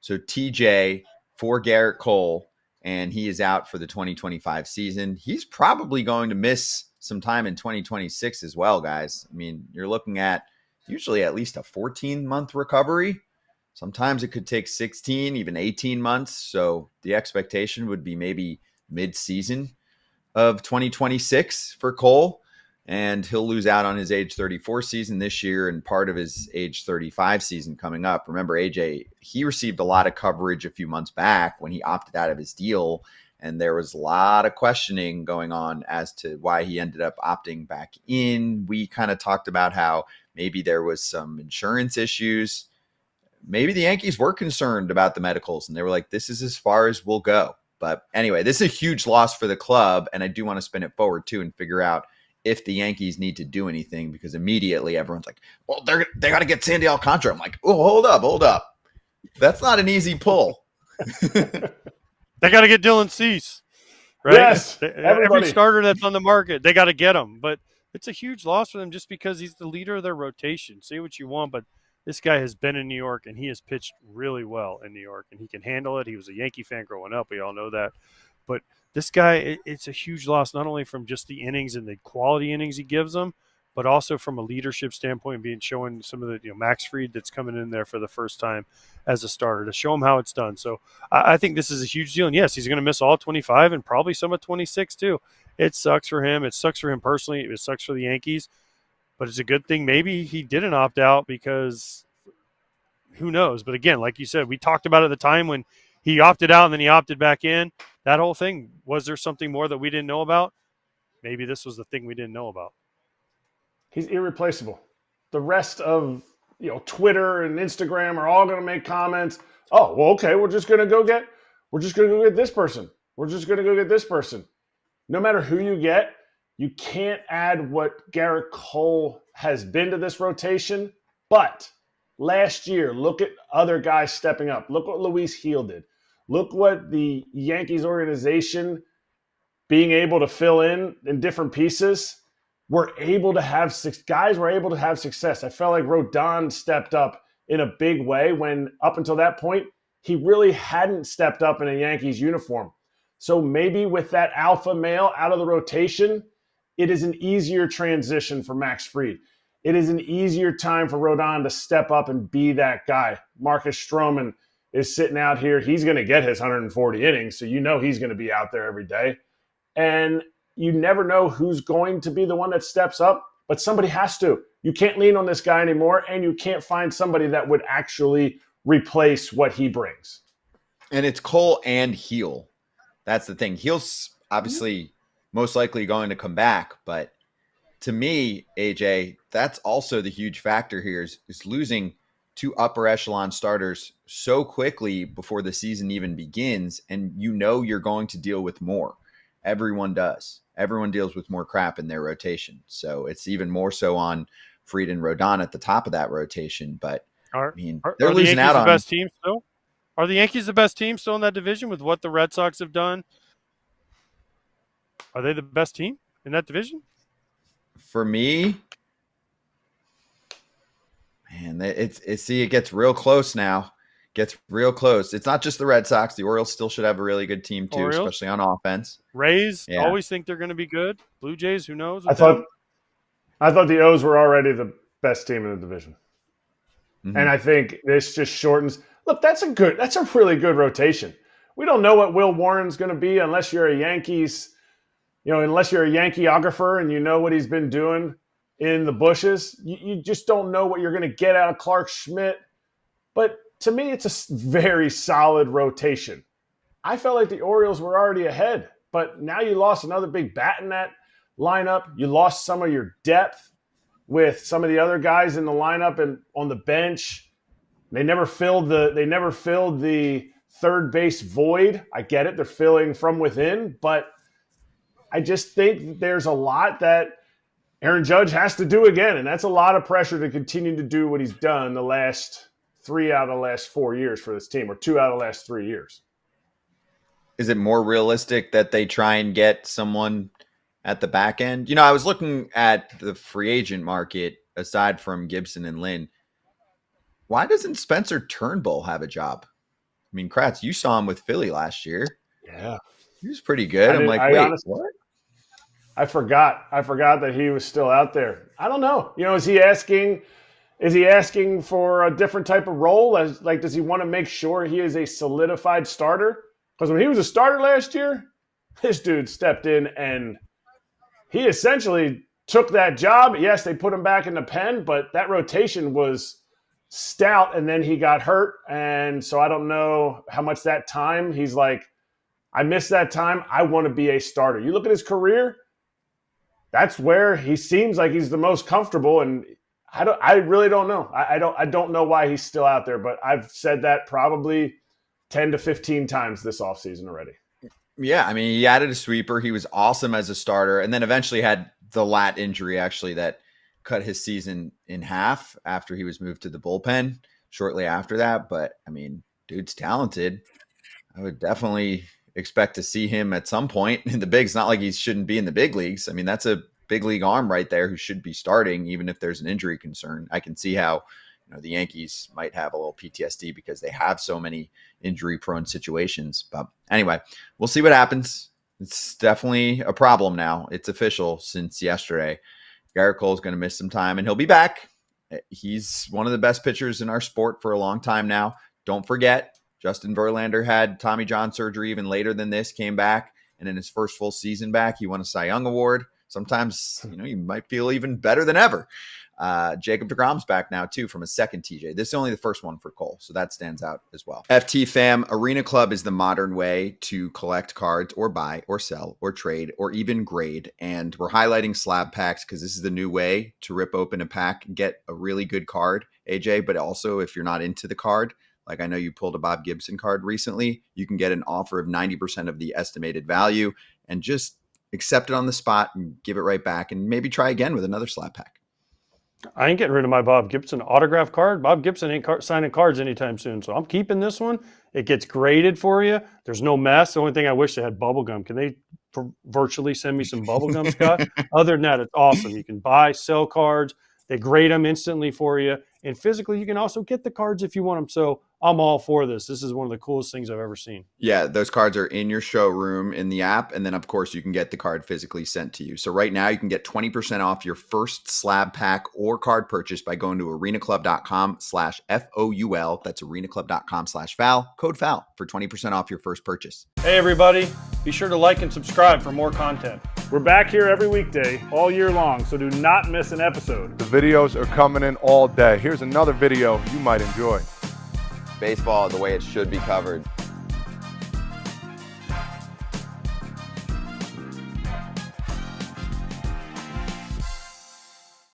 So TJ for Gerrit Cole, and he is out for the 2025 season. He's probably going to miss some time in 2026 as well, guys. I mean, you're looking at usually at least a 14-month recovery. Sometimes it could take 16, even 18 months. So the expectation would be maybe mid-season of 2026 for Cole. And he'll lose out on his age 34 season this year and part of his age 35 season coming up. Remember, AJ, he received a lot of coverage a few months back when he opted out of his deal. And there was a lot of questioning going on as to why he ended up opting back in. We kind of talked about how maybe there was some insurance issues. Maybe the Yankees were concerned about the medicals and they were like, this is as far as we'll go. But anyway, this is a huge loss for the club. And I do want to spin it forward too and figure out if the Yankees need to do anything, because immediately everyone's like, well, they got to get Sandy Alcantara. I'm like, oh, hold up. That's not an easy pull. They got to get Dylan Cease, right? Yes, every starter that's on the market, they got to get him. But it's a huge loss for them just because he's the leader of their rotation. Say what you want, but this guy has been in New York, and he has pitched really well in New York, and he can handle it. He was a Yankee fan growing up. We all know that. But this guy, it's a huge loss, not only from just the innings and the quality innings he gives them, but also from a leadership standpoint, showing some of the, Max Fried that's coming in there for the first time as a starter to show him how it's done. So I think this is a huge deal. And yes, he's going to miss all 25 and probably some of 26 too. It sucks for him. It sucks for him personally. It sucks for the Yankees. But it's a good thing maybe he didn't opt out, because who knows? But again, like you said, we talked about it at the time when he opted out and then he opted back in. That whole thing, was there something more that we didn't know about? Maybe this was the thing we didn't know about. He's irreplaceable. The rest of Twitter and Instagram are all going to make comments. Oh, well, okay, we're just going to go get this person. We're just going to go get this person. No matter who you get, you can't add what Gerrit Cole has been to this rotation. But last year, look at other guys stepping up. Look what Luis Gil did. Look what the Yankees organization being able to fill in different pieces. Were able to have guys were able to have success. I felt like Rodon stepped up in a big way when up until that point, he really hadn't stepped up in a Yankees uniform. So maybe with that alpha male out of the rotation, it is an easier transition for Max Fried. It is an easier time for Rodon to step up and be that guy. Marcus Stroman is sitting out here. He's going to get his 140 innings, so he's going to be out there every day. And you never know who's going to be the one that steps up, but somebody has to. You can't lean on this guy anymore, and you can't find somebody that would actually replace what he brings. And it's Cole and Gil. That's the thing. Gil's obviously most likely going to come back, but to me, AJ, that's also the huge factor here is losing two upper echelon starters so quickly before the season even begins, and you're going to deal with more. Everyone does. Everyone deals with more crap in their rotation. So it's even more so on Fried and Rodon at the top of that rotation. But are they're losing out on the best team still? Are the Yankees the best team still in that division with what the Red Sox have done? Are they the best team in that division? For me, man, it gets real close now. Gets real close. It's not just the Red Sox. The Orioles still should have a really good team too, especially on offense. Rays always think they're going to be good. Blue Jays, who knows? I thought the O's were already the best team in the division. Mm-hmm. And I think this just shortens. Look, that's a really good rotation. We don't know what Will Warren's going to be unless you're a Yankees, unless you're a Yankeeographer and you know what he's been doing in the bushes. You just don't know what you're going to get out of Clark Schmidt. But to me, it's a very solid rotation. I felt like the Orioles were already ahead, but now you lost another big bat in that lineup. You lost some of your depth with some of the other guys in the lineup and on the bench. They never filled the third base void. I get it. They're filling from within, but I just think there's a lot that Aaron Judge has to do again, and that's a lot of pressure to continue to do what he's done the last 3 out of the last 4 years for this team, or 2 out of the last 3 years. Is it more realistic that they try and get someone at the back end? I was looking at the free agent market aside from Gibson and Lynn. Why doesn't Spencer Turnbull have a job? I mean, Kratz, you saw him with Philly last year. Yeah. He was pretty good. I'm like, I wait, honestly, what? I forgot that he was still out there. I don't know. Is he asking for a different type of role? Does he want to make sure he is a solidified starter? Because when he was a starter last year, this dude stepped in and he essentially took that job. Yes, they put him back in the pen, but that rotation was stout, and then he got hurt. And so I don't know how much that time he's like, I missed that time. I want to be a starter. You look at his career, that's where he seems like he's the most comfortable. And I really don't know. I don't know why he's still out there, but I've said that probably 10 to 15 times this offseason already. Yeah, I mean, he added a sweeper. He was awesome as a starter, and then eventually had the lat injury actually that cut his season in half after he was moved to the bullpen shortly after that. But I mean, dude's talented. I would definitely expect to see him at some point in the bigs. Not like he shouldn't be in the big leagues. I mean, that's a big league arm right there who should be starting, even if there's an injury concern. I can see how the Yankees might have a little PTSD because they have so many injury-prone situations. But anyway, we'll see what happens. It's definitely a problem now. It's official since yesterday. Gerrit Cole is going to miss some time, and he'll be back. He's one of the best pitchers in our sport for a long time now. Don't forget, Justin Verlander had Tommy John surgery even later than this, came back, and in his first full season back, he won a Cy Young Award. Sometimes, you might feel even better than ever. Jacob deGrom's back now, too, from a second TJ. This is only the first one for Cole, so that stands out as well. FT fam, Arena Club is the modern way to collect cards or buy or sell or trade or even grade. And we're highlighting slab packs because this is the new way to rip open a pack and get a really good card, AJ. But also, if you're not into the card, like I know you pulled a Bob Gibson card recently, you can get an offer of 90% of the estimated value and just accept it on the spot and give it right back and maybe try again with another slab pack. I ain't getting rid of my Bob Gibson autograph card. Bob Gibson ain't signing cards anytime soon, so I'm keeping this one. It gets graded for you. There's no mess. The only thing I wish they had bubble gum. Can they virtually send me some bubble gum, Scott? Other than that, it's awesome. You can buy, sell cards. They grade them instantly for you. And physically, you can also get the cards if you want them. So I'm all for this. This is one of the coolest things I've ever seen. Yeah, those cards are in your showroom in the app. And then, of course, you can get the card physically sent to you. So right now, you can get 20% off your first slab pack or card purchase by going to arenaclub.com/FOUL. That's arenaclub.com/FOUL. Code FOUL for 20% off your first purchase. Hey, everybody. Be sure to like and subscribe for more content. We're back here every weekday, all year long, so do not miss an episode. The videos are coming in all day. Here's another video you might enjoy. Baseball the way it should be covered.